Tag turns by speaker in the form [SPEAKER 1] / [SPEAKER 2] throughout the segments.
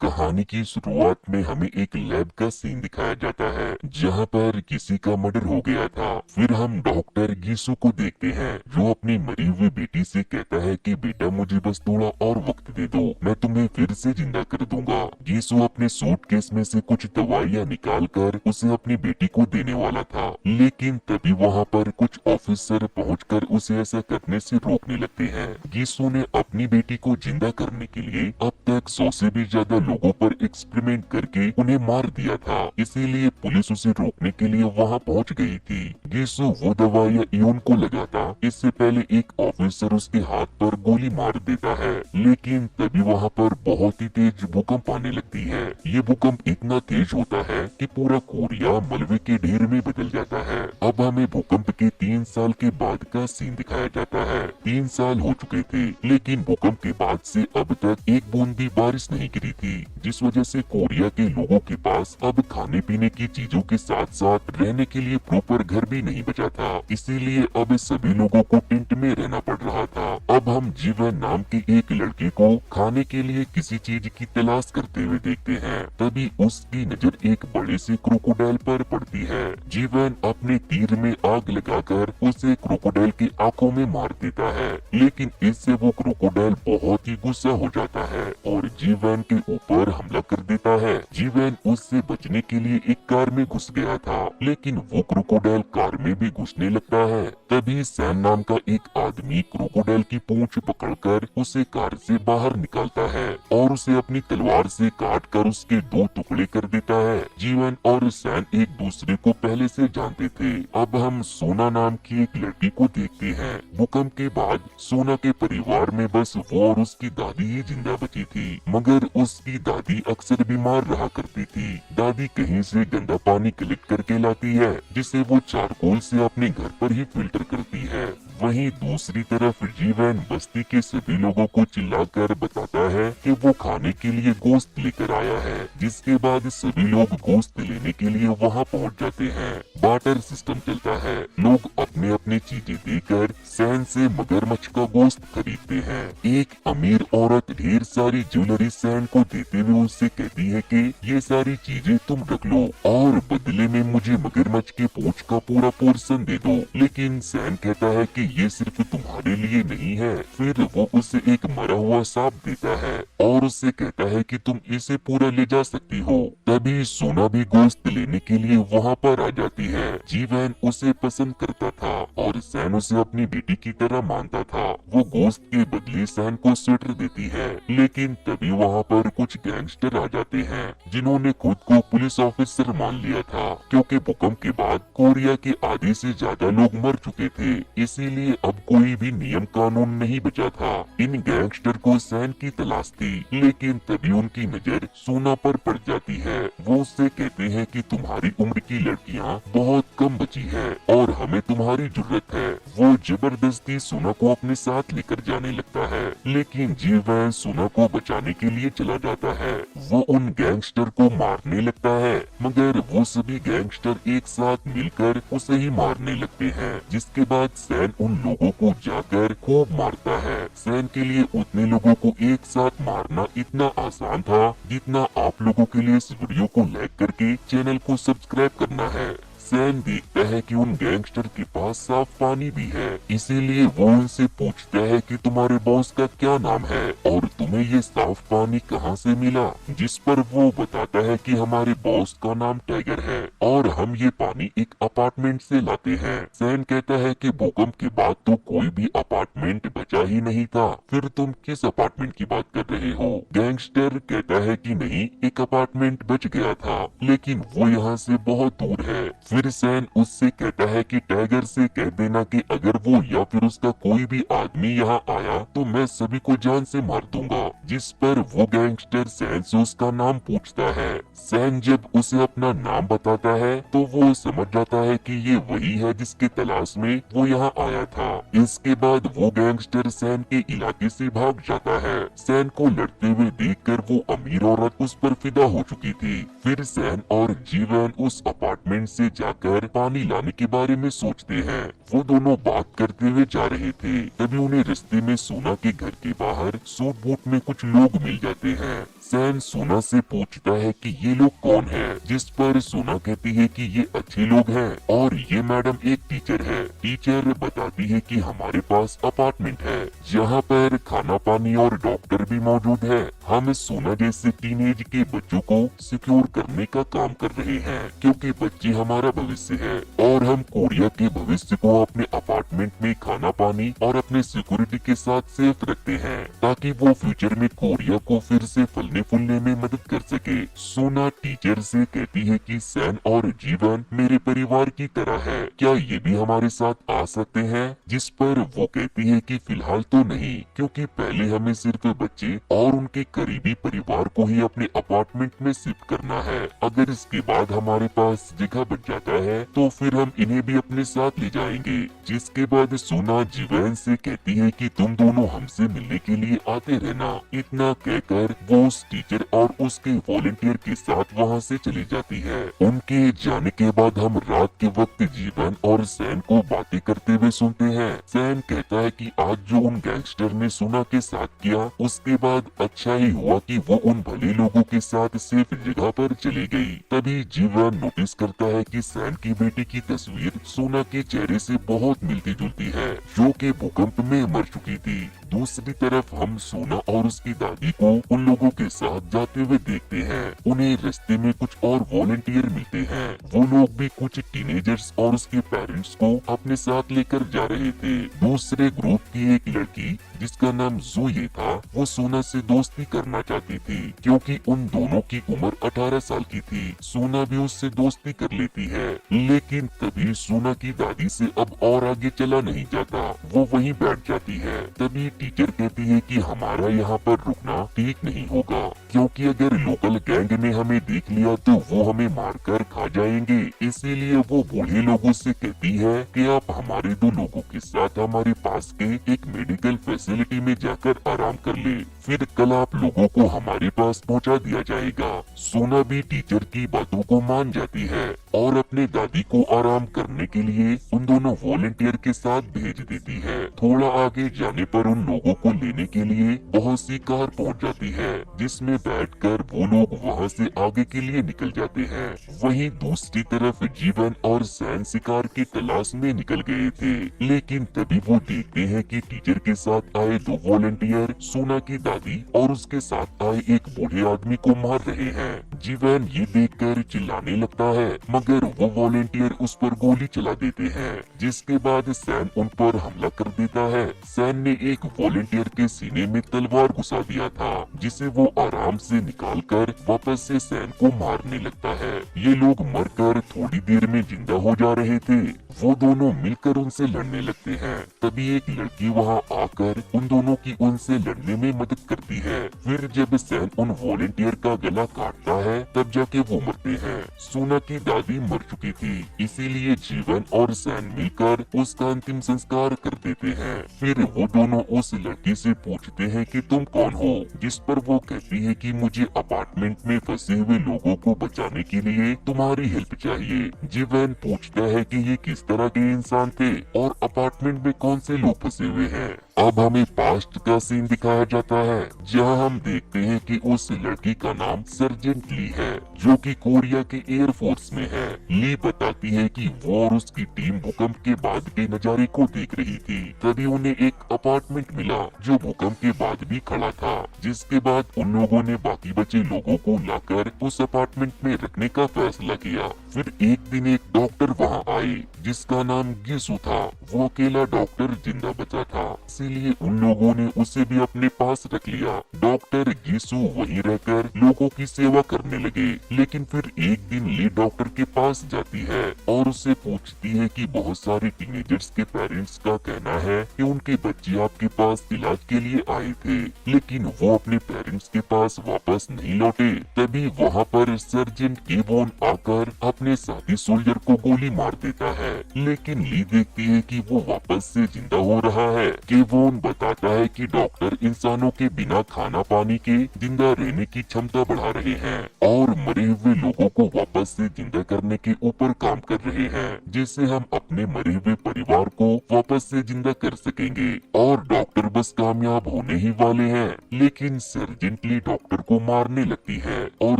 [SPEAKER 1] कहानी की शुरुआत में हमें एक लैब का सीन दिखाया जाता है जहां पर किसी का मर्डर हो गया था। फिर हम डॉक्टर गीसू को देखते हैं जो अपनी मरी हुई बेटी से कहता है कि बेटा मुझे बस थोड़ा और वक्त दे दो, मैं तुम्हें फिर से जिंदा कर दूंगा। गीसू अपने सूटकेस में से कुछ दवाइयां निकाल कर उसे अपनी बेटी को देने वाला था, लेकिन तभी वहां पर कुछ ऑफिसर पहुंचकर उसे ऐसा करने से रोकने लगते हैं। गीसू ने अपनी बेटी को जिंदा करने के लिए अब तक 100 से भी ज्यादा लोगों पर एक्सपेरिमेंट करके उन्हें मार दिया था, इसीलिए पुलिस उसे रोकने के लिए वहां पहुंच गई थी। गीसू वो दवाइयां इयोन को लगाता, इससे पहले एक ऑफिसर उसके हाथ पर गोली मार देता है, लेकिन तभी वहां पर बहुत ही तेज भूकंप आने लगती है। ये भूकंप इतना तेज होता है कि पूरा कोरिया मलबे के ढेर में बदल जाता है। अब हमें भूकंप के 3 साल के बाद का सीन दिखाया जाता है। 3 साल हो चुके थे, लेकिन भूकंप के बाद से अब तक एक बूंद भी बारिश नहीं गिरी थी, जिस वजह से कोरिया के लोगों के पास अब खाने पीने की चीजों के साथ साथ रहने के लिए प्रॉपर घर भी नहीं बचा था। इसीलिए अब सभी लोगों को टेंट में रहना पड़ रहा था। अब हम जीवन नाम के एक लड़के को खाने के लिए किसी चीज की तलाश करते हुए देखते हैं। तभी उसकी नजर एक बड़े से क्रोकोडाइल पर पड़ती है। जीवन अपने तीर में आग लगाकर उसे क्रोकोडाइल की आंखों में मार देता है, लेकिन इससे वो क्रोकोडाइल बहुत ही गुस्सा हो जाता है और जीवन के ऊपर हमला कर देता है। जीवन उससे बचने के लिए एक कार में घुस गया था, लेकिन वो क्रोकोडाइल कार में भी घुसने लगता है। तभी सैन नाम का एक आदमी क्रोकोडाइल की पूंछ पकड़कर उसे कार से बाहर निकालता है और उसे अपनी तलवार से काट कर उसके 2 टुकड़े कर देता है। जीवन और सैन एक दूसरे को पहले से जानते थे। अब हम सोना नाम की एक लड़की को देखते हैं। भूकंप के बाद सोना के परिवार में बस वो और उसकी दादी ही जिंदा बची थी, मगर उसकी दादी अक्सर बीमार रहा करती थी। दादी कहीं से गंदा पानी कलेक्ट करके लाती है, जिसे वो चारकोल से अपने घर पर ही फिल्टर करती है। वहीं दूसरी तरफ जीवन बस्ती के सभी लोगों को चिल्लाकर बताता है कि वो खाने के लिए गोश्त लेकर आया है, जिसके बाद सभी लोग गोश्त लेने के लिए वहां पहुंच जाते हैं। बार्टर सिस्टम चलता है, लोग अपने अपने चीजें देकर सैन से मगरमच्छ का गोश्त खरीदते हैं। एक अमीर औरत ढेर सारी ज्वेलरी सैन को देते हुए उससे कहती है कि ये सारी चीजें तुम रख लो और बदले में मुझे मगरमच्छ के पूंछ का पूरा पोर्शन दे दो। लेकिन सैन कहता है कि ये सिर्फ तुम्हारे लिए नहीं है। फिर वो उसे एक मरा हुआ सांप देता है और उससे कहता है कि तुम इसे पूरा ले जा सकती हो। तभी सोना भी गोश्त लेने के लिए वहाँ पर आ जाती है। जीवन उसे पसंद करता था और सैन उसे अपनी बेटी की तरह मानता था। वो गोश्त के बदले सैन को स्वेटर देती है, लेकिन तभी वहाँ पर कुछ गैंगस्टर आ जाते हैं जिन्होंने खुद को पुलिस ऑफिसर मान लिया था, क्योंकि भूकंप के बाद कोरिया के आधे से ज्यादा लोग मर चुके थे। इसीलिए अब कोई भी नियम कानून नहीं बचा था। इन गैंगस्टर को सैन की तलाश थी, लेकिन तभी उनकी नजर सोना पर पड़ जाती है। वो उससे कहते हैं कि तुम्हारी उम्र की लड़कियां बहुत कम बची है और हमें तुम्हारी जरूरत है। वो जबरदस्ती सोना को अपने साथ लेकर जाने लगता है, लेकिन जीवन सोना को बचाने के लिए चला जाता है। वो उन गैंगस्टर को मारने लगता है, मगर वो सभी गैंगस्टर एक साथ मिलकर उसे ही मारने लगते हैं, जिसके बाद सैन उन लोगों को जाकर खूब मारता है। सैन के लिए उतने लोगों को एक साथ मारना इतना आसान था जितना आप लोगों के लिए इस वीडियो को लाइक करके चैनल को सब्सक्राइब करना है। सैन देखता है कि उन गैंगस्टर के पास साफ पानी भी है, इसीलिए वो उनसे पूछता है कि तुम्हारे बॉस का क्या नाम है और तुम्हें ये साफ पानी कहाँ से मिला, जिस पर वो बताता है कि हमारे बॉस का नाम टाइगर है और हम ये पानी एक अपार्टमेंट से लाते हैं। सैन कहता है कि भूकंप के बाद तो कोई भी अपार्टमेंट बचा ही नहीं था, फिर तुम किस अपार्टमेंट की बात कर रहे हो। गैंगस्टर कहता है कि नहीं, एक अपार्टमेंट बच गया था, लेकिन वो यहाँ से बहुत दूर है। फिर सैन उससे कहता है कि टाइगर से कह देना कि अगर वो या फिर उसका कोई भी आदमी यहाँ आया तो मैं सभी को जान से मार दूंगा, जिस पर वो गैंगस्टर सैन से उसका नाम पूछता है। सैन जब उसे अपना नाम बताता है तो वो समझ जाता है कि ये वही है जिसके तलाश में वो यहाँ आया था। इसके बाद वो गैंगस्टर सैन के इलाके से भाग जाता है। सैन को लड़ते हुए देखकर वो अमीर औरत उस पर फिदा हो चुकी थी। फिर सैन और जीवन उस अपार्टमेंट से जाकर पानी लाने के बारे में सोचते हैं। वो दोनों बात करते हुए जा रहे थे, तभी उन्हें रास्ते में सोना के घर के बाहर सूट बूट में कुछ लोग मिल जाते हैं। सैन सोना से पूछता है कि ये लोग कौन हैं, जिस पर सोना कहती है कि ये अच्छे लोग हैं और ये मैडम एक टीचर है। टीचर बताती है कि हमारे पास अपार्टमेंट है जहाँ पर खाना पानी और डॉक्टर भी मौजूद है। हम सोना जैसे टीनेज के बच्चों को सिक्योर करने का काम कर रहे हैं, क्योंकि बच्चे हमारा भविष्य है और हम कोरिया के भविष्य को अपने अपार्टमेंट में खाना पानी और अपने सिक्योरिटी के साथ सेफ रखते हैं, ताकि वो फ्यूचर में कोरिया को फिर से फलने फूलने में मदद कर सके। सोना टीचर से कहती है कि सैन और जीवन मेरे परिवार की तरह है, क्या ये भी हमारे साथ आ सकते हैं? जिस पर वो कहती है कि फिलहाल तो नहीं, क्योंकि पहले हमें सिर्फ बच्चे और उनके करीबी परिवार को ही अपने अपार्टमेंट में शिफ्ट करना है। अगर इसके बाद हमारे पास जगह बच जाता है तो फिर हम इन्हें भी अपने साथ ले जाएंगे। जिसके बाद सोना जीवन से कहती है कि तुम दोनों हमसे मिलने के लिए आते रहना। इतना कहकर वो उस टीचर और उसके वॉलंटियर के साथ वहाँ से चली जाती है। उनके जाने के बाद हम रात के वक्त जीवन और सैन को बातें करते हुए सुनते हैं। सैन कहता है कि आज जो उन गैंगस्टर ने सोना के साथ किया, उसके बाद अच्छा ही हुआ कि वो उन भले लोगों के साथ सेफ जगह पर चली गई। तभी जीवन नोटिस करता है कि सैन की बेटी की तस्वीर सोना के चेहरे से बहुत मिलती जुलती है, जो कि भूकंप में मर चुकी थी। दूसरी तरफ हम सोना और उसकी दादी को उन लोगों के साथ जाते हुए देखते हैं। उन्हें रास्ते में कुछ और वॉलंटियर मिलते हैं। वो लोग भी कुछ टीनेजर्स और उसके पेरेंट्स को अपने साथ लेकर जा रहे थे। दूसरे ग्रुप की एक लड़की जिसका नाम जूये था, वो सोना से दोस्ती करना चाहती थी, क्योंकि उन दोनों की उम्र 18 साल की थी। सोना भी उससे दोस्ती कर लेती है, लेकिन तभी सोना की दादी से अब और आगे चला नहीं जाता। वो वहीं बैठ जाती है। तभी टीचर कहती है कि हमारा यहाँ पर रुकना ठीक नहीं होगा, क्योंकि अगर लोकल गैंग ने हमें देख लिया तो वो हमें मारकर खा जाएंगे। इसीलिए वो बूढ़े लोगों से कहती है कि आप हमारे 2 लोगों के साथ हमारे पास के एक मेडिकल फैसिलिटी में जाकर आराम कर ले, फिर कल आप लोगों को हमारे पास पहुंचा दिया जाएगा। सोना भी टीचर की बातों को मान जाती है और अपने दादी को आराम करने के लिए उन दोनों वॉलंटियर के साथ भेज देती है। थोड़ा आगे जाने पर उन लोगों को लेने के लिए बहुत सी कार पहुंच जाती है, जिसमें बैठकर वो लोग वहां से आगे के लिए निकल जाते हैं। वहीं दूसरी तरफ जीवन और सैन शिकार की तलाश में निकल गए थे, लेकिन तभी वो देखते हैं कि टीचर के साथ आए 2 वॉलंटियर सोना की दादी और उसके साथ आए एक बूढ़े आदमी को मार रहे हैं। जीवन ये देखकर चिल्लाने लगता है, मगर वो वॉलंटियर उस पर गोली चला देते हैं, जिसके बाद सैन उन पर हमला कर देता है। सैन ने एक वॉलंटियर के सीने में तलवार घुसा दिया था, जिसे वो आराम से निकालकर वापस से सैन को मारने लगता है। ये लोग मरकर थोड़ी देर में जिंदा हो जा रहे थे। वो दोनों मिलकर उनसे लड़ने लगते हैं। तभी एक लड़की वहाँ आकर उन दोनों की उनसे लड़ने में मदद करती है। फिर जब सैन उन वॉलंटियर का गला काटता है, तब जाके वो मरते हैं। सोना की दादी मर चुकी थी, इसीलिए जीवन और सैन मिलकर उसका अंतिम संस्कार कर देते हैं। फिर वो दोनों उस लड़की से पूछते हैं कि तुम कौन हो, जिस पर वो कहती है कि मुझे अपार्टमेंट में फंसे हुए लोगों को बचाने के लिए तुम्हारी हेल्प चाहिए। जीवन पूछता है कि ये किस तरह के इंसान थे और अपार्टमेंट में कौन से लोग फंसे हुए हैं। अब हमें पास्ट का सीन दिखाया जाता है, जहां हम देखते हैं कि उस लड़की का नाम सर्जेंट ली है, जो कि कोरिया के एयरफोर्स में है। ली बताती है कि वो और उसकी टीम भूकंप के बाद के नजारे को देख रही थी। तभी उन्हें एक अपार्टमेंट मिला जो भूकंप के बाद भी खड़ा था, जिसके बाद उन लोगों ने बाकी बचे लोगों को लाकर उस अपार्टमेंट में रखने का फैसला किया। फिर एक दिन एक डॉक्टर वहाँ आए, जिसका नाम गिसु था। वो अकेला डॉक्टर जिंदा बचा था। इसीलिए उन लोगों ने उसे भी अपने पास रख लिया। डॉक्टर गीसू वहीं रहकर लोगों की सेवा करने लगे। लेकिन फिर एक दिन ली डॉक्टर के पास जाती है और उससे पूछती है कि बहुत सारे टीनेजर्स के पेरेंट्स का कहना है कि उनके बच्चे आपके पास इलाज के लिए आए थे, लेकिन वो अपने पेरेंट्स के पास वापस नहीं लौटे। तभी वहाँ पर सर्जेंट केवोन आकर अपने साथी सोल्जर को गोली मार देता है। लेकिन ली देखती है कि वो वापस से जिंदा हो रहा है। केवोन बताता है कि डॉक्टर इंसानों के बिना खाना पानी के जिंदा रहने की क्षमता बढ़ा रहे हैं और मरे हुए लोगों को वापस से जिंदा करने के ऊपर काम कर रहे हैं, जिससे हम अपने मरे हुए परिवार को वापस से जिंदा कर सकेंगे। और डॉक्टर बस कामयाब होने ही वाले हैं। लेकिन सर्जेंट ली डॉक्टर को मारने लगती है और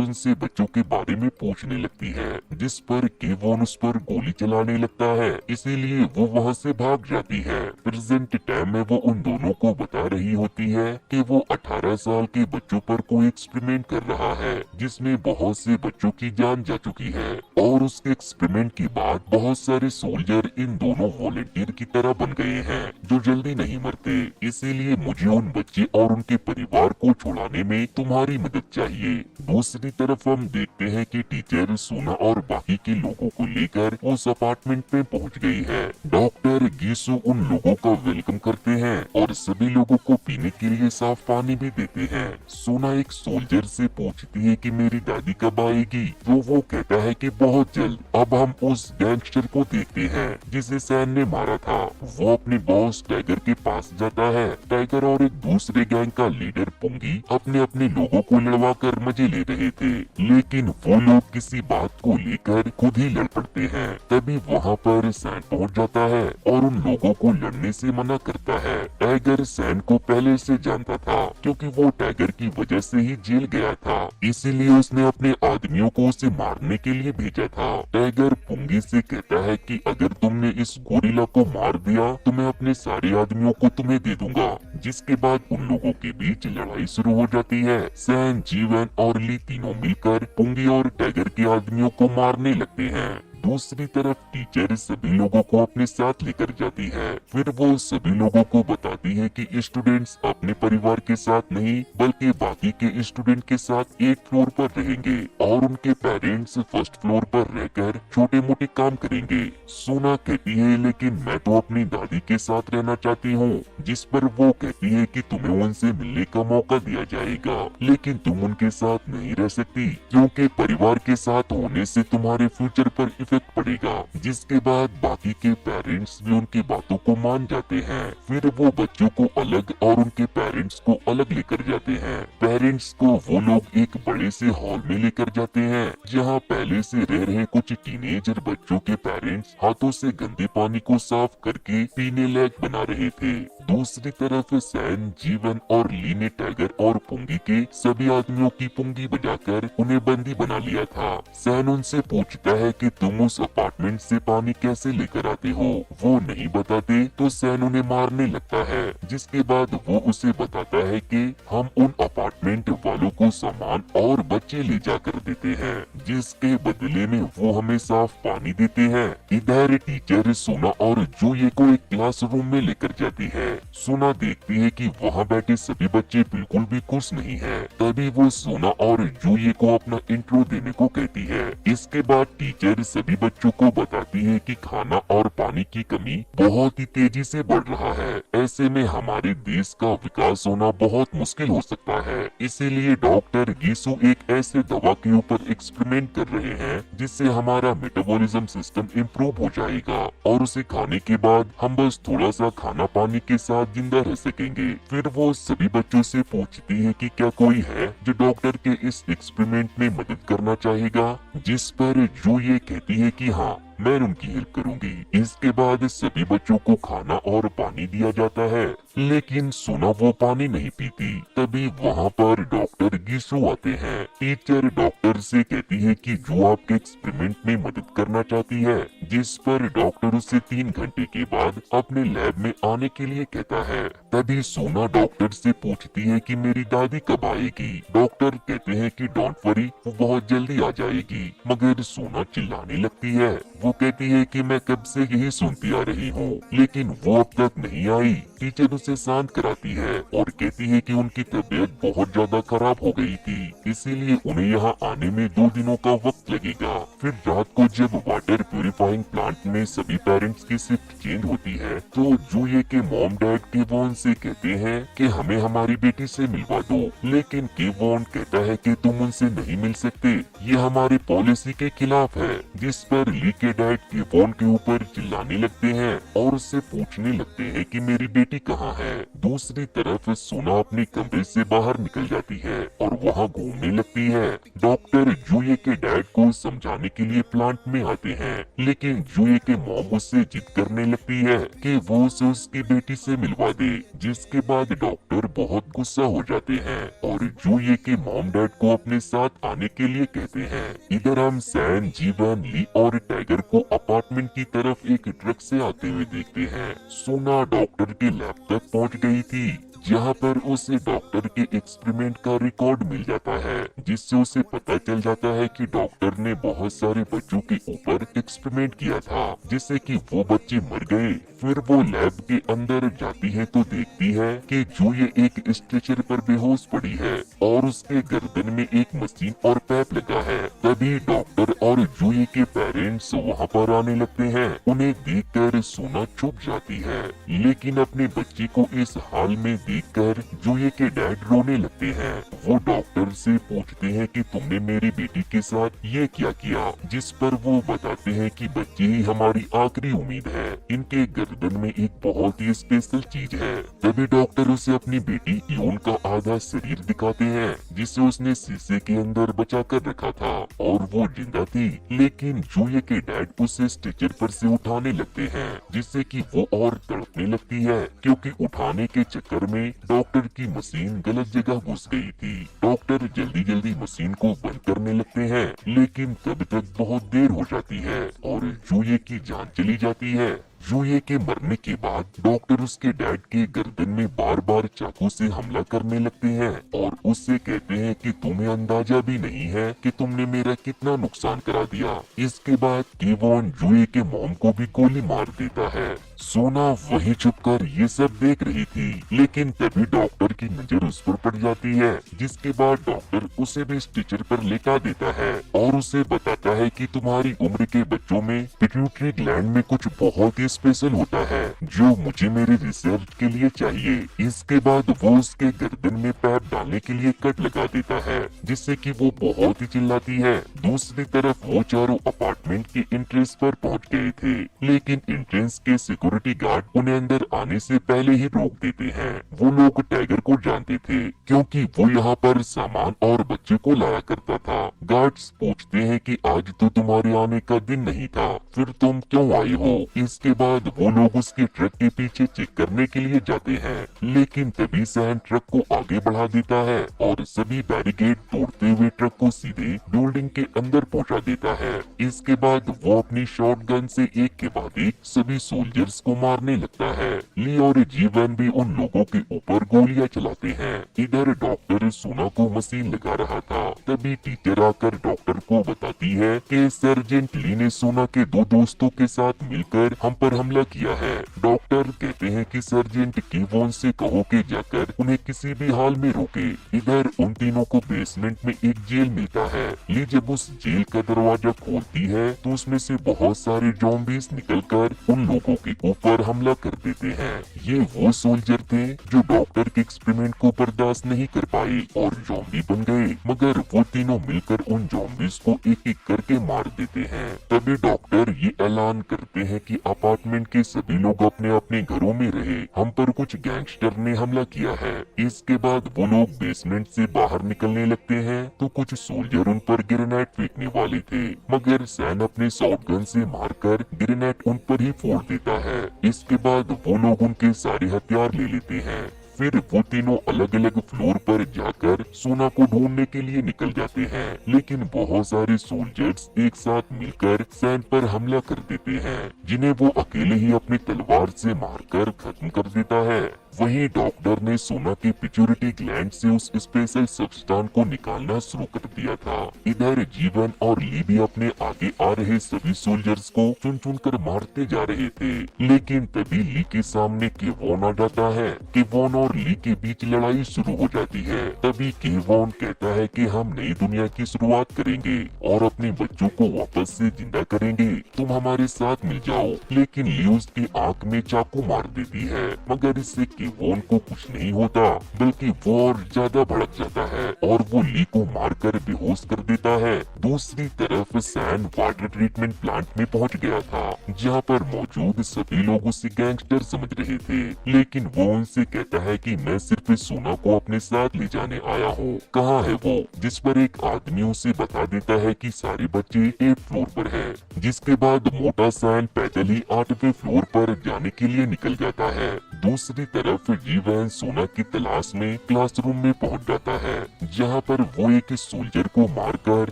[SPEAKER 1] उनसे बच्चों के बारे में पूछने लगती है, जिस पर केवोन उस पर गोली चलाने लगता है। इसीलिए वो वहाँ से भाग जाती है। प्रेजेंट टाइम में वो उन दोनों को बता रही होती है कि वो 18 साल के बच्चों पर कोई एक्सपेरिमेंट कर रहा है, जिसमें बहुत से बच्चों की जान जा चुकी है। और उसके एक्सपेरिमेंट के बाद बहुत सारे सोल्जर इन दोनों वॉलेंटियर की तरह बन गए हैं, जो जल्दी नहीं मरते। इसीलिए मुझे उन बच्चे और उनके परिवार को छुड़ाने में तुम्हारी मदद चाहिए। दूसरी तरफ हम देखते हैं कि टीचर सुना और बाकी के लोगों को लेकर उस अपार्टमेंट में पहुंच गई है। डॉक्टर गीसू उन लोगों का वेलकम करते हैं और सभी लोगों को पीने के लिए साफ पानी भी देते हैं। सोना एक सोल्जर से पूछती है कि मेरी दादी कब आएगी, तो वो कहता है कि बहुत जल्द। अब हम उस गैंगस्टर को देखते हैं जिसे सैन ने मारा था। वो अपने बॉस टाइगर के पास जाता है। टाइगर और एक दूसरे गैंग का लीडर पुंगी अपने अपने लोगों को लड़वा कर मजे ले रहे थे, लेकिन वो लोग किसी बात को लेकर खुद ही लड़ पड़ते हैं। तभी वहाँ पर सैन पहुँच जाता है और उन लोगों को लड़ने से मना करता है। टाइगर सैन को पहले से जानता था, क्योंकि वो टाइगर की वजह से ही जेल गया था। इसीलिए उसने अपने आदमियों को उसे मारने के लिए भेजा था। टाइगर पुंगी से कहता है कि अगर तुमने इस गोरिल्ला को मार दिया तो मैं अपने सारे आदमियों को तुम्हें दे दूंगा। जिसके बाद उन लोगों के बीच लड़ाई शुरू हो जाती है। सैन, जीवन और ली तीनों मिलकर पुंगी और टाइगर के आदमियों को मारने लगते हैं। दूसरी तरफ टीचर सभी लोगों को अपने साथ लेकर जाती है। फिर वो सभी लोगों को बताती है कि स्टूडेंट्स अपने परिवार के साथ नहीं बल्कि बाकी के स्टूडेंट के साथ एक फ्लोर पर रहेंगे और उनके पेरेंट्स फर्स्ट फ्लोर पर रहकर छोटे मोटे काम करेंगे। सोना कहती है लेकिन मैं तो अपनी दादी के साथ रहना चाहती हूँ, जिस पर वो कहती है कि तुम्हें उनसे मिलने का मौका दिया जाएगा, लेकिन तुम उनके साथ नहीं रह सकती क्योंकि परिवार के साथ होने से तुम्हारे फ्यूचर पर इफेक्ट पड़ेगा। जिसके बाद बाकी के पेरेंट्स भी उनकी बातों को मान जाते हैं। फिर वो बच्चों को अलग और उनके पेरेंट्स को अलग लेकर जाते हैं। पेरेंट्स को वो लोग एक बड़े से हॉल में लेकर जाते हैं, जहाँ पहले से रह रहे कुछ टीनेजर बच्चों के पेरेंट्स हाथों से गंदे पानी को साफ करके पीने लायक बना रहे थे। दूसरी तरफ सैन, जीवन और ली ने टाइगर और पुंगी के सभी आदमियों की पुंगी बजाकर उन्हें बंदी बना लिया था। सैन उनसे पूछता है कि तुम उस अपार्टमेंट से पानी कैसे लेकर आते हो। वो नहीं बताते तो सैन उन्हें मारने लगता है। जिसके बाद वो उसे बताता है कि हम उन अपार्टमेंट वालों को सामान और बच्चे ले जाकर देते हैं, जिसके बदले में वो हमें साफ पानी देते हैं। इधर टीचर सोना और जूये को एक क्लासरूम में लेकर जाती है। सोना देखती है कि वहाँ बैठे सभी बच्चे बिल्कुल भी खुश नहीं हैं। तभी वो सोना और जूये को अपना इंट्रो देने को कहती है। इसके बाद टीचर सभी बच्चों को बताती है कि खाना और पानी की कमी बहुत ही तेजी से बढ़ रहा है। ऐसे में हमारे देश का विकास होना बहुत मुश्किल हो सकता है। इसीलिए डॉक्टर गीसू एक ऐसे दवा के ऊपर एक्सपेरिमेंट कर रहे हैं जिससे हमारा मेटाबॉलिज्म सिस्टम इम्प्रूव हो जाएगा और उसे खाने के बाद हम बस थोड़ा सा खाना पानी के साथ जिंदा रह सकेंगे। फिर वो सभी बच्चों से पूछती है कि क्या कोई है जो डॉक्टर के इस एक्सपेरिमेंट में मदद करना चाहेगा, जिस पर जो ये कहती है कि हाँ, मैं उनकी हेल्प करूंगी। इसके बाद सभी बच्चों को खाना और पानी दिया जाता है, लेकिन सोना वो पानी नहीं पीती। तभी वहाँ पर डॉक्टर गीसू आते हैं। टीचर डॉक्टर से कहती है कि जो आपके एक्सपेरिमेंट में मदद करना चाहती है, जिस पर डॉक्टर उसे 3 घंटे के बाद अपने लैब में आने के लिए कहता है। तभी सोना डॉक्टर से पूछती है कि मेरी दादी कब आएगी। डॉक्टर कहते हैं कि डोंट वरी, वो बहुत जल्दी आ जाएगी। मगर सोना चिल्लाने लगती है। वो कहती है कि मैं कब से यही सुनती आ रही हूँ, लेकिन वो अब तक नहीं आई। टीचर उसे शांत कराती है और कहती है कि उनकी तबीयत बहुत ज्यादा खराब हो गई थी, इसीलिए उन्हें यहाँ आने में 2 दिनों का वक्त लगेगा। फिर रात को जब वाटर प्यूरिफाइंग प्लांट में सभी पेरेंट्स की शिफ्ट चेंज होती है, तो जूये के मॉम डैड केवॉन से कहते हैं कि हमें हमारी बेटी से मिलवा दो, लेकिन केवॉन कहता है कि तुम उनसे नहीं मिल सकते, ये हमारी पॉलिसी के खिलाफ है। जिस पर ली के डैड केवॉन के ऊपर चिल्लाने लगते हैं और उससे पूछने लगते हैं कि मेरी बेटी कहाँ है। दूसरी तरफ सोना अपने कमरे से बाहर निकल जाती है और वहाँ घूमने लगती है। डॉक्टर जूये के डैड को समझाने के लिए प्लांट में आते हैं, लेकिन जूये के मॉम उससे जिद करने लगती है कि वो उसे उसकी बेटी से मिलवा दे, जिसके बाद डॉक्टर बहुत गुस्सा हो जाते हैं और जूये के मॉम डैड को अपने साथ आने के लिए कहते हैं। इधर हम सैन, जीवन, ली और टाइगर को अपार्टमेंट की तरफ एक ट्रक से आते हुए देखते हैं। सोना डॉक्टर के लैब तक पहुंच गई थी, जहाँ पर उसे डॉक्टर के एक्सपेरिमेंट का रिकॉर्ड मिल जाता है, जिससे उसे पता चल जाता है कि डॉक्टर ने बहुत सारे बच्चों के ऊपर एक्सपेरिमेंट किया था, जिससे कि वो बच्चे मर गए। फिर वो लैब के अंदर जाती है तो देखती है कि जूये एक स्ट्रेचर पर बेहोश पड़ी है और उसके गर्दन में एक मशीन और पैप लगा है। तभी डॉक्टर और जूये के पेरेंट्स वहाँ पर आने लगते हैं। उन्हें देखकर सोना चुप जाती है, लेकिन अपने बच्चे को इस हाल में देखकर जूये के डैड रोने लगते हैं। वो डॉक्टर से पूछते हैं कि तुमने मेरी बेटी के साथ ये क्या किया, जिस पर वो बताते हैं कि बच्चे ही हमारी आखिरी उम्मीद है, इनके गर्दन में एक बहुत ही स्पेशल चीज है। तभी डॉक्टर उसे अपनी बेटी यून का आधा शरीर दिखाते हैं, जिसे उसने शीशे के अंदर बचा कर रखा था और वो जिंदा थी। लेकिन जूये के डैड उसे स्ट्रेचर पर से उठाने लगते हैं, जिससे कि वो और तड़पने लगती है, क्योंकि उठाने के चक्कर में डॉक्टर की मशीन गलत जगह घुस गई थी। डॉक्टर जल्दी जल्दी मशीन को बंद करने लगते हैं, लेकिन तब तक बहुत देर हो जाती है और जूये की जान चली जाती है। जूये के मरने के बाद डॉक्टर उसके डैड के गर्दन में बार बार चाकू से हमला करने लगते हैं और उससे कहते हैं कि तुम्हें अंदाजा भी नहीं है कि तुमने मेरा कितना नुकसान करा दिया। इसके बाद केवॉन जूये के मॉम को भी गोली मार देता है। सोना वही छुपकर ये सब देख रही थी, लेकिन तभी डॉक्टर की नजर उस पर पड़ जाती है, जिसके बाद डॉक्टर उसे भी स्ट्रेचर पर लेटा देता है और उसे बताता है कि तुम्हारी उम्र के बच्चों में पिट्यूटरी ग्लैंड में कुछ बहुत ही स्पेशल होता है, जो मुझे मेरे रिसर्च के लिए चाहिए। इसके बाद वो उसके गर्दन में पैप डालने के लिए कट लगा देता है, जिससे कि वो बहुत ही चिल्लाती है। दूसरी तरफ वो चारों अपार्टमेंट के एंट्रेंस पर पहुंच गए थे, लेकिन एंट्रेंस के सिक्योरिटी गार्ड उन्हें अंदर आने से पहले ही रोक देते हैं। वो लोग टाइगर को जानते थे, क्योंकि वो यहाँ पर सामान और बच्चे को लाया करता था। गार्ड्स पूछते हैं कि आज तो तुम्हारे आने का दिन नहीं था, फिर तुम क्यों आए हो। इसके बाद वो लोग उसके ट्रक के पीछे चेक करने के लिए जाते हैं, लेकिन तभी सैन ट्रक को आगे बढ़ा देता है और सभी बैरिकेड तोड़ते हुए ट्रक को सीधे बिल्डिंग के अंदर पहुंचा देता है। इसके बाद वो अपनी शॉटगन से एक के बाद एक सभी सोल्जर्स को मारने लगता है। ली और जीवन भी उन लोगों के ऊपर गोलियां चलाते हैं। इधर डॉक्टर सोना को मशीन लगा रहा था, तभी टीचर आकर डॉक्टर को बताती है कि सर्जेंट ली ने सोना के 2 दोस्तों के साथ मिलकर हम पर हमला किया है। डॉक्टर कहते हैं कि सर्जेंट केवॉन से कहो कि जाकर उन्हें किसी भी हाल में रोके। इधर उन तीनों को बेसमेंट में एक जेल मिलता है। ली जब उस जेल का दरवाजा खोलती है तो उसमें से बहुत सारे ज़ॉम्बीज निकलकर उन लोगों के ऊपर हमला कर देते हैं। ये वो सोल्जर थे जो डॉक्टर के एक्सपेरिमेंट को बर्दाश्त नहीं कर पाए और ज़ॉम्बी बन गए, मगर वो तीनों मिलकर उन ज़ॉम्बीज को एक एक करके मार देते हैं। तभी डॉक्टर ये ऐलान करते हैं कि अपार्टमेंट के सभी लोग अपने अपने घरों में रहे, हम पर कुछ गैंगस्टर ने हमला किया है। इसके बाद वो लोग बेसमेंट से बाहर निकलने लगते हैं तो कुछ सोल्जर उन पर ग्रेनेड फेंकने वाले थे, मगर सैन अपने शॉटगन से मारकर ग्रेनेड उन पर ही फोड़ देता है। इसके बाद वो लोग उनके सारे हथियार ले लेते हैं। फिर वो तीनों अलग अलग फ्लोर पर जाकर सोना को ढूंढने के लिए निकल जाते हैं, लेकिन बहुत सारे सोल्जर्स एक साथ मिलकर सैन पर हमला कर देते हैं, जिन्हें वो अकेले ही अपनी तलवार से मारकर खत्म कर देता है। वहीं डॉक्टर ने सोना के पिट्यूटरी ग्लैंड से उस स्पेशल सब्सटेंस को निकालना शुरू कर दिया था। इधर जीवन और ली भी अपने आगे आ रहे सभी सोल्जर्स को चुन चुन कर मारते जा रहे थे, लेकिन तभी ली के सामने केवॉन आ जाता है। केवॉन और ली के बीच लड़ाई शुरू हो जाती है। तभी केवॉन कहता है कि हम नई दुनिया की शुरुआत करेंगे और अपने बच्चों को वापस से जिंदा करेंगे, तुम हमारे साथ मिल जाओ। लेकिन ली उसकी आंख में चाकू मार देती है, मगर इससे केवॉन को कुछ नहीं होता, बल्कि वो और ज्यादा भड़क जाता है और वो ली को मारकर बेहोश कर देता है। दूसरी तरफ सैन वाटर ट्रीटमेंट प्लांट में पहुंच गया था, जहां पर मौजूद सभी लोग उसे गैंगस्टर समझ रहे थे, लेकिन वो उनसे कहता है कि मैं सिर्फ सोना को अपने साथ ले जाने आया हूँ। कहाँ है वो? जिस पर एक आदमी उसे बता देता है कि सारे बच्चे 8th फ्लोर पर हैं। जिसके बाद मोटा सैन पैदल ही 8वें फ्लोर पर जाने के लिए निकल जाता है। दूसरी तरफ जीवन सोना की तलाश में क्लासरूम में पहुंच जाता है, जहां पर वो एक सोल्जर को मारकर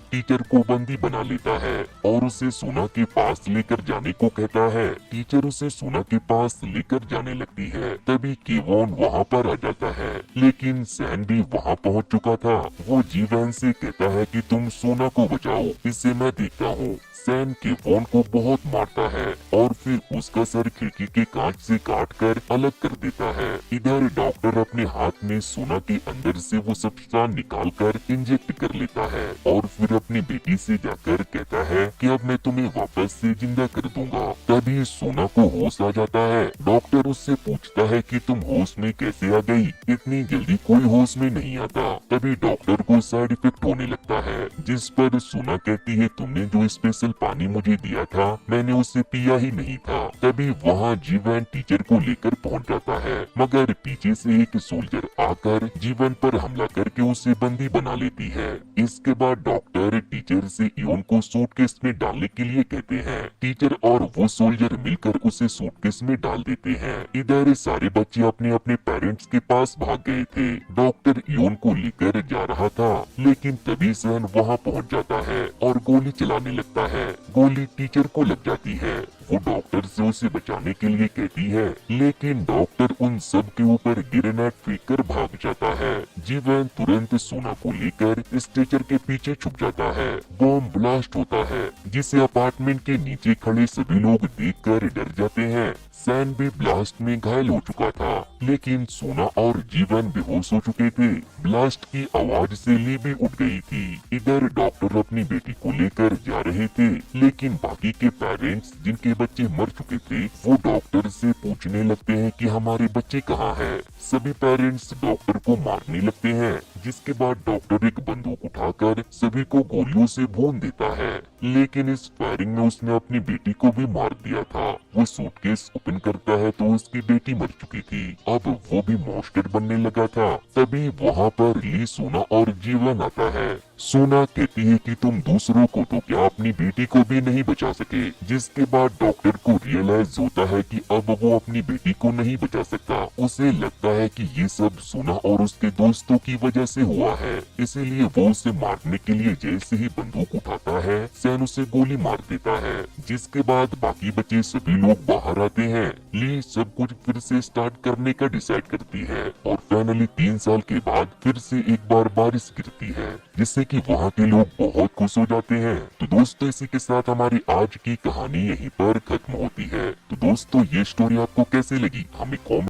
[SPEAKER 1] टीचर को बंदी बना लेता है और उसे सोना के पास लेकर जाने को कहता है। टीचर उसे सोना के पास लेकर जाने लगती है। तभी केवॉन वहां पर आ जाता है, लेकिन सैन भी वहां पहुंच चुका था। वो जीवन से कहता है कि तुम सोना को बचाओ, इसे मैं देखता हूँ। सैन केवॉन को बहुत मारता है और फिर उसका सर खिड़की के कांच से काटकर अलग कर देता है। इधर डॉक्टर अपने हाथ में सोना के अंदर से वो सब्सटेंस निकालकर इंजेक्ट कर लेता है और फिर अपनी बेटी से जाकर कहता है कि अब मैं तुम्हें वापस से जिंदा कर दूंगा। तभी सोना को होश आ जाता है। डॉक्टर उससे पूछता है कि तुम होश में कैसे आ गई? इतनी जल्दी कोई होश में नहीं आता। तभी डॉक्टर को साइड इफेक्ट होने लगता है, जिस पर सोना कहती है तुमने जो स्पेशल पानी मुझे दिया था मैंने उसे पिया ही नहीं था। तभी वहाँ जीवन टीचर को लेकर पहुँच जाता है, मगर पीछे से एक सोल्जर आकर जीवन पर हमला करके उसे बंदी बना लेती है। इसके बाद डॉक्टर टीचर से इयोन को सूटकेस में डालने के लिए कहते हैं। टीचर और वो सोल्जर मिलकर उसे सूटकेस में डाल देते हैं। इधर सारे बच्चे अपने अपने पेरेंट्स के पास भाग गए थे। डॉक्टर इयोन को लेकर जा रहा था, लेकिन तभी सैन वहाँ पहुँच जाता है और गोली चलाने लगता है। गोली टीचर को लग जाती है। वो डॉक्टर से उसे बचाने के लिए कहती है, लेकिन डॉक्टर उन सब के ऊपर ग्रेनेड फेंककर भाग जाता है। जीवन तुरंत सोना को लेकर स्ट्रेचर के पीछे छुप जाता है। बॉम्ब ब्लास्ट होता है, जिसे अपार्टमेंट के नीचे खड़े सभी लोग देखकर डर जाते हैं। सैन भी ब्लास्ट में घायल हो चुका था, लेकिन सोना और जीवन बेहोश हो चुके थे। ब्लास्ट की आवाज से ली भी उठ गई थी। इधर डॉक्टर अपनी बेटी को लेकर जा रहे थे, लेकिन बाकी के पेरेंट्स जिनके बच्चे मर चुके थे वो डॉक्टर से पूछने लगते हैं कि हमारे बच्चे कहाँ हैं। सभी पेरेंट्स डॉक्टर को मारने लगते हैं, जिसके बाद डॉक्टर एक बंदूक उठाकर सभी को गोलियों से भून देता है। लेकिन इस फायरिंग में उसने अपनी बेटी को भी मार दिया था। वो सूटकेस ओपन करता है तो उसकी बेटी मर चुकी थी। अब वो भी मॉन्स्टर बनने लगा था। तभी वहाँ पर ली, सोना और जीवन आता है। सोना कहती है कि तुम दूसरों को तो क्या अपनी बेटी को भी नहीं बचा सके। जिसके बाद डॉक्टर को रियलाइज होता है कि अब वो अपनी बेटी को नहीं बचा सकता। उसे लगता है कि ये सब सोना और उसके दोस्तों की वजह से हुआ है, इसीलिए वो उसे मारने के लिए जैसे ही बंदूक उठाता है सैन उसे गोली मार देता है। जिसके बाद बाकी बचे सभी लोग बाहर आते हैं। ली सब कुछ फिर से स्टार्ट करने का डिसाइड करती है और फाइनली 3 साल के बाद फिर से एक बार बारिश गिरती है, जिससे कि वहाँ के लोग बहुत खुश हो जाते हैं। तो दोस्तों इसी के साथ हमारी आज की कहानी यहीं पर खत्म होती है। तो दोस्तों ये स्टोरी आपको कैसे लगी हमें कमेंट